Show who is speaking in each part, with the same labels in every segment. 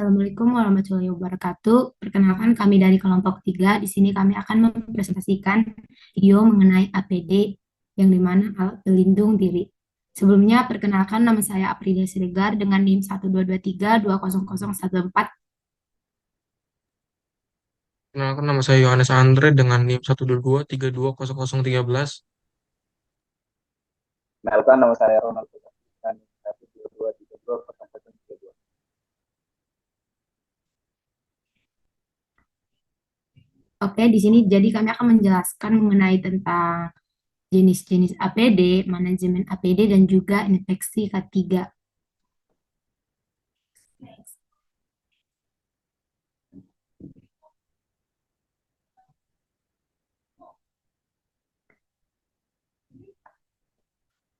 Speaker 1: Assalamualaikum warahmatullahi wabarakatuh. Perkenalkan kami dari kelompok 3. Di sini kami akan mempresentasikan video mengenai APD yang dimana alat pelindung diri. Sebelumnya, perkenalkan nama saya Aprilia Siregar dengan NIM 122320014.
Speaker 2: Kenalkan nama saya Yohanes Andre dengan NIM 122320013.
Speaker 3: Kenalkan nama saya Ronald dan 12232
Speaker 1: Oke, di sini jadi kami akan menjelaskan mengenai tentang jenis-jenis APD, manajemen APD, dan juga infeksi K3.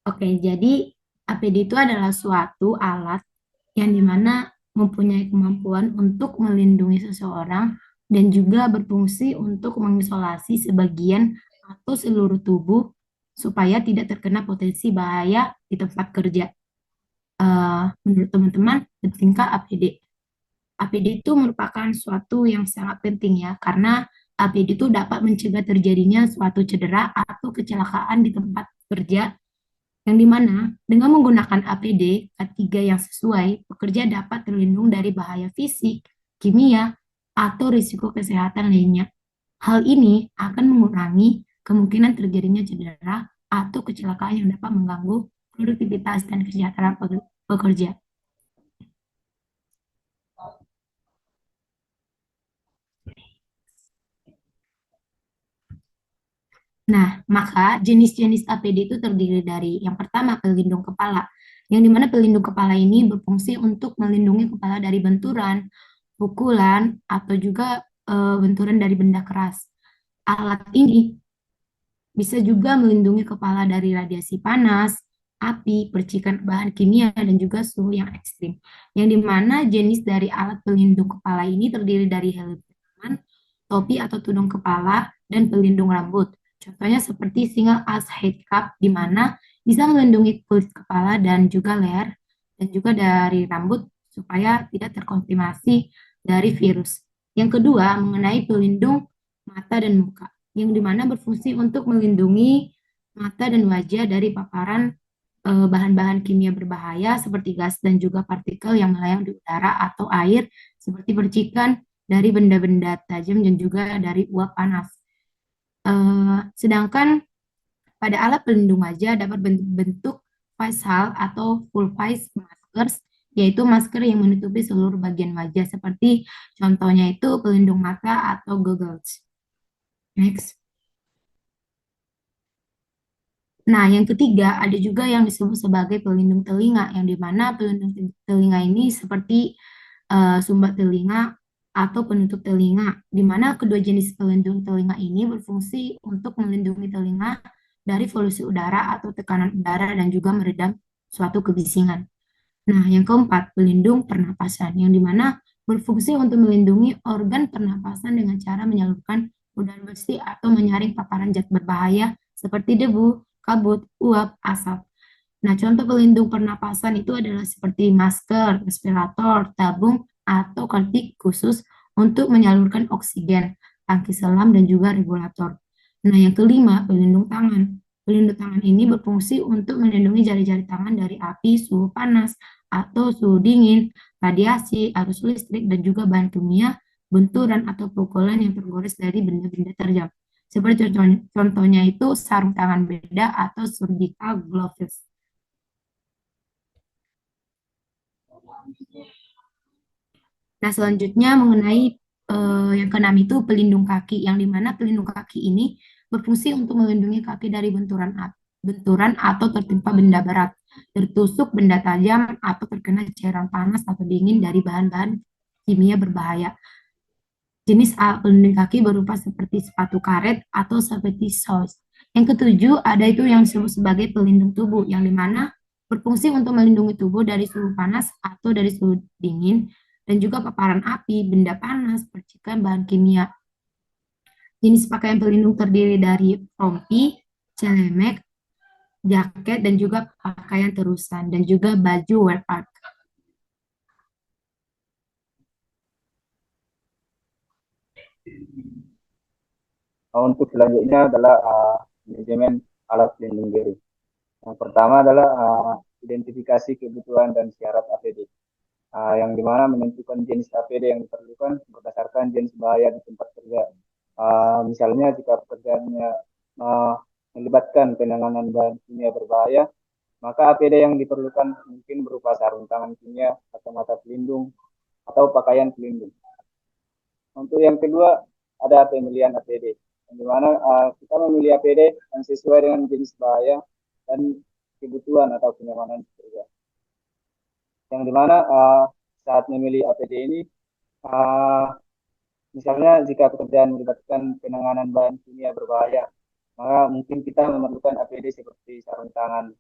Speaker 1: Oke, jadi APD itu adalah suatu alat yang dimana mempunyai kemampuan untuk melindungi seseorang dan juga berfungsi untuk mengisolasi sebagian atau seluruh tubuh supaya tidak terkena potensi bahaya di tempat kerja. Menurut teman-teman, pentingkah APD? APD itu merupakan suatu yang sangat penting ya, karena APD itu dapat mencegah terjadinya suatu cedera atau kecelakaan di tempat kerja yang dimana dengan menggunakan APD K3 yang sesuai, pekerja dapat terlindung dari bahaya fisik, kimia, atau risiko kesehatan lainnya. Hal ini akan mengurangi kemungkinan terjadinya cedera atau kecelakaan yang dapat mengganggu produktivitas dan kesejahteraan pekerja. Nah, maka jenis-jenis APD itu terdiri dari yang pertama pelindung kepala, yang dimana pelindung kepala ini berfungsi untuk melindungi kepala dari benturan, pukulan, atau juga benturan dari benda keras. Alat ini bisa juga melindungi kepala dari radiasi panas, api, percikan bahan kimia, dan juga suhu yang ekstrim. Yang dimana jenis dari alat pelindung kepala ini terdiri dari helm tangan, topi atau tudung kepala, dan pelindung rambut. Contohnya seperti single as head cap, di mana bisa melindungi kulit kepala dan juga leher, dan juga dari rambut supaya tidak terkontaminasi dari virus. Yang kedua, mengenai pelindung mata dan muka yang dimana berfungsi untuk melindungi mata dan wajah dari paparan bahan-bahan kimia berbahaya seperti gas dan juga partikel yang melayang di udara atau air seperti percikan dari benda-benda tajam dan juga dari uap panas. Sedangkan pada alat pelindung wajah dapat bentuk facial atau full face maskers, yaitu masker yang menutupi seluruh bagian wajah seperti contohnya itu pelindung mata atau goggles. Next. Nah, yang ketiga ada juga yang disebut sebagai pelindung telinga, yang dimana pelindung telinga ini seperti sumbat telinga atau penutup telinga, di mana kedua jenis pelindung telinga ini berfungsi untuk melindungi telinga dari polusi udara atau tekanan udara dan juga meredam suatu kebisingan. Nah, yang keempat, pelindung pernapasan, yang dimana berfungsi untuk melindungi organ pernapasan dengan cara menyalurkan udara bersih atau menyaring paparan zat berbahaya seperti debu, kabut, uap, asap. Nah, contoh pelindung pernapasan itu adalah seperti masker, respirator, tabung, atau kartik khusus untuk menyalurkan oksigen, tangki selam, dan juga regulator. Nah, yang kelima, pelindung tangan. Pelindung tangan ini berfungsi untuk melindungi jari-jari tangan dari api, suhu panas, atau suhu dingin, radiasi, arus listrik, dan juga bahan kimia, benturan, atau pukulan yang tergores dari benda-benda tajam. Seperti contohnya itu sarung tangan beda atau surgical gloves. Nah, selanjutnya mengenai yang keenam itu pelindung kaki, yang dimana pelindung kaki ini berfungsi untuk melindungi kaki dari benturan atau tertimpa benda berat, tertusuk benda tajam, atau terkena cairan panas atau dingin dari bahan-bahan kimia berbahaya. Jenis alat pelindung kaki berupa seperti sepatu karet atau seperti soles. Yang ketujuh, ada itu yang disebut sebagai pelindung tubuh, yang dimana berfungsi untuk melindungi tubuh dari suhu panas atau dari suhu dingin, dan juga paparan api, benda panas, percikan bahan kimia. Jenis pakaian pelindung terdiri dari rompi, celemek, jaket, dan juga pakaian terusan, dan juga baju wear part.
Speaker 3: Untuk selanjutnya adalah manajemen alat pelindung diri. Yang pertama adalah identifikasi kebutuhan dan syarat APD, yang dimana menentukan jenis APD yang diperlukan berdasarkan jenis bahaya di tempat kerja. Misalnya jika pekerjaannya uh, melibatkan penanganan bahan kimia berbahaya, maka APD yang diperlukan mungkin berupa sarung tangan kimia, kacamata pelindung, atau pakaian pelindung. Untuk yang kedua, ada pemilihan APD, yang dimana kita memilih APD yang sesuai dengan jenis bahaya dan kebutuhan atau kenyamanan kerja. Yang dimana saat memilih APD ini, uh, misalnya jika pekerjaan melibatkan penanganan bahan kimia berbahaya, maka mungkin kita memerlukan APD seperti sarung tangan,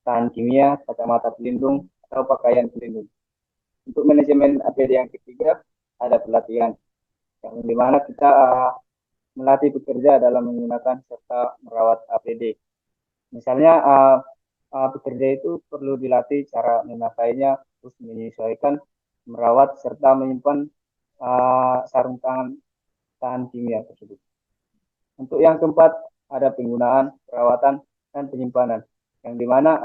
Speaker 3: tahan kimia, kacamata pelindung, atau pakaian pelindung. Untuk manajemen APD yang ketiga, ada pelatihan, yang dimana kita melatih pekerja dalam menggunakan serta merawat APD. Misalnya pekerja itu perlu dilatih cara memakainya, terus menyesuaikan, merawat serta menyimpan sarung tangan tahan kimia tersebut. Untuk yang keempat ada penggunaan, perawatan, dan penyimpanan, yang dimana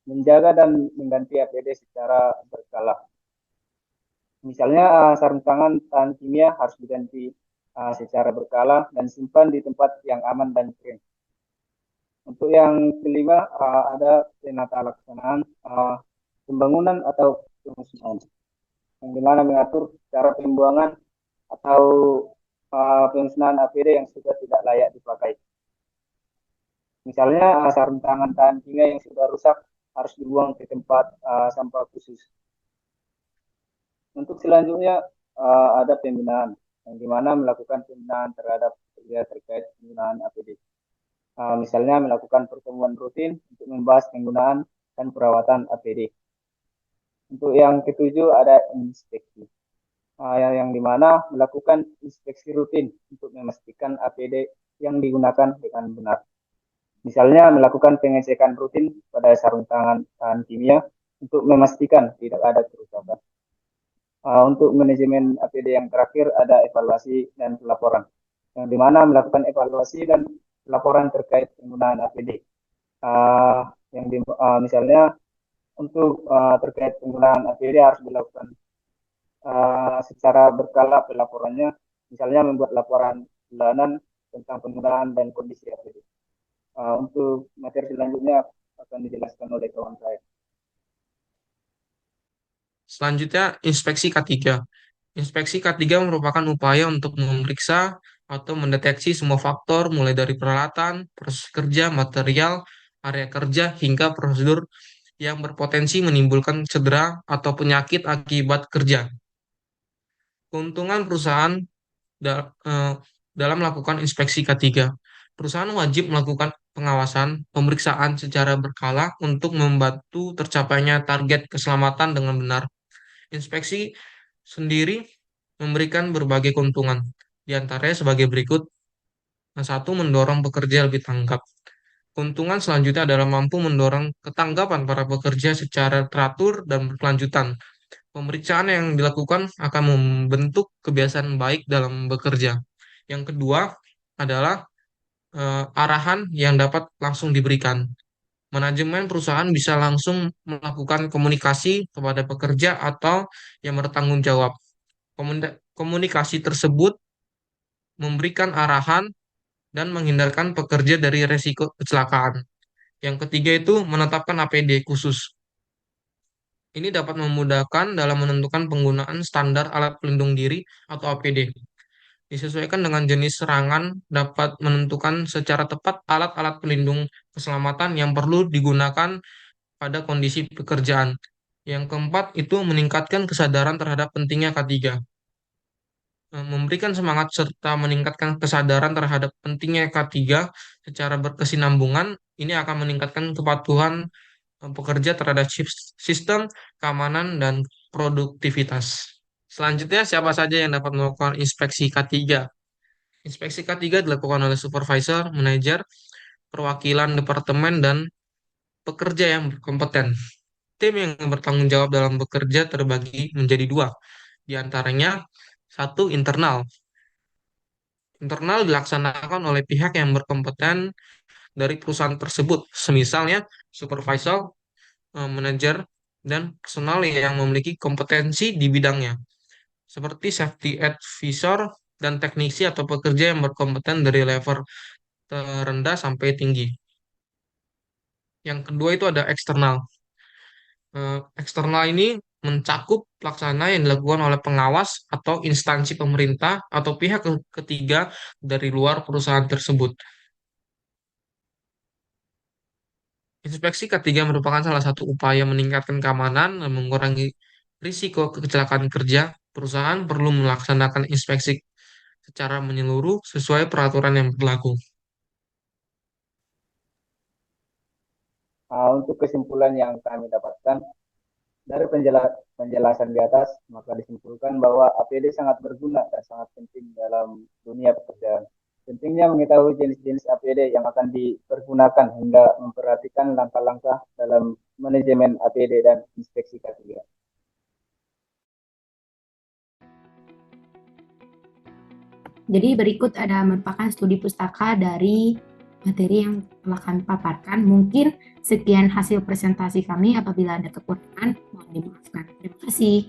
Speaker 3: menjaga dan mengganti APD secara berkala. Misalnya sarung tangan tahan kimia harus diganti secara berkala dan simpan di tempat yang aman dan kering. Untuk yang kelima ada penata laksanaan pembangunan atau pemusnahan, yang dimana mengatur cara pembuangan atau pemusnahan APD yang sudah tidak layak dipakai. Misalnya sarung tangan tahan kimia yang sudah rusak harus dibuang ke tempat sampah khusus. Untuk selanjutnya ada pembinaan, yang dimana melakukan pembinaan terhadap pekerja terkait penggunaan APD. Misalnya melakukan pertemuan rutin untuk membahas penggunaan dan perawatan APD. Untuk yang ketujuh ada inspeksi, yang dimana melakukan inspeksi rutin untuk memastikan APD yang digunakan dengan benar. Misalnya melakukan pengecekan rutin pada sarung tangan tahan kimia untuk memastikan tidak ada kerusakan. Untuk manajemen APD yang terakhir ada evaluasi dan pelaporan, yang dimana melakukan evaluasi dan laporan terkait penggunaan APD. Misalnya untuk terkait penggunaan APD harus dilakukan secara berkala pelaporannya, misalnya membuat laporan bulanan tentang penggunaan dan kondisi APD. Untuk materi selanjutnya akan dijelaskan oleh kawan saya.
Speaker 2: Selanjutnya, inspeksi K3. Inspeksi K3 merupakan upaya untuk memeriksa atau mendeteksi semua faktor mulai dari peralatan, proses kerja, material, area kerja, hingga prosedur yang berpotensi menimbulkan cedera atau penyakit akibat kerja. Keuntungan perusahaan dalam melakukan inspeksi K3. Perusahaan wajib melakukan pengawasan, pemeriksaan secara berkala untuk membantu tercapainya target keselamatan dengan benar. Inspeksi sendiri memberikan berbagai keuntungan, di antaranya sebagai berikut. Yang satu, mendorong pekerja lebih tanggap. Keuntungan selanjutnya adalah mampu mendorong ketanggapan para pekerja secara teratur dan berkelanjutan. Pemeriksaan yang dilakukan akan membentuk kebiasaan baik dalam bekerja. Yang kedua adalah arahan yang dapat langsung diberikan. Manajemen perusahaan bisa langsung melakukan komunikasi kepada pekerja atau yang bertanggung jawab. Komunikasi tersebut memberikan arahan dan menghindarkan pekerja dari resiko kecelakaan. Yang ketiga itu menetapkan APD khusus. Ini dapat memudahkan dalam menentukan penggunaan standar alat pelindung diri atau APD. Disesuaikan dengan jenis serangan, dapat menentukan secara tepat alat-alat pelindung keselamatan yang perlu digunakan pada kondisi pekerjaan. Yang keempat itu meningkatkan kesadaran terhadap pentingnya K3. Memberikan semangat serta meningkatkan kesadaran terhadap pentingnya K3 secara berkesinambungan, ini akan meningkatkan kepatuhan pekerja terhadap sistem keamanan dan produktivitas. Selanjutnya, siapa saja yang dapat melakukan inspeksi K3? Inspeksi K3 dilakukan oleh supervisor, manajer, perwakilan departemen, dan pekerja yang berkompeten. Tim yang bertanggung jawab dalam bekerja terbagi menjadi dua, di antaranya satu internal. Internal dilaksanakan oleh pihak yang berkompeten dari perusahaan tersebut, semisalnya supervisor, manajer, dan personal yang memiliki kompetensi di bidangnya, seperti safety advisor dan teknisi atau pekerja yang berkompeten dari level terendah sampai tinggi. Yang kedua itu ada eksternal. Eksternal ini mencakup pelaksana yang dilakukan oleh pengawas atau instansi pemerintah atau pihak ketiga dari luar perusahaan tersebut. Inspeksi ketiga merupakan salah satu upaya meningkatkan keamanan dan mengurangi risiko kecelakaan kerja. Perusahaan perlu melaksanakan inspeksi secara menyeluruh sesuai peraturan yang berlaku.
Speaker 3: Untuk kesimpulan yang kami dapatkan dari penjelasan di atas, maka disimpulkan bahwa APD sangat berguna dan sangat penting dalam dunia pekerjaan. Pentingnya mengetahui jenis-jenis APD yang akan dipergunakan hingga memperhatikan langkah-langkah dalam manajemen APD dan inspeksi K3.
Speaker 1: Jadi berikut ada merupakan studi pustaka dari materi yang telah kami paparkan. Mungkin sekian hasil presentasi kami. Apabila ada kekurangan, mohon dimaafkan. Terima kasih.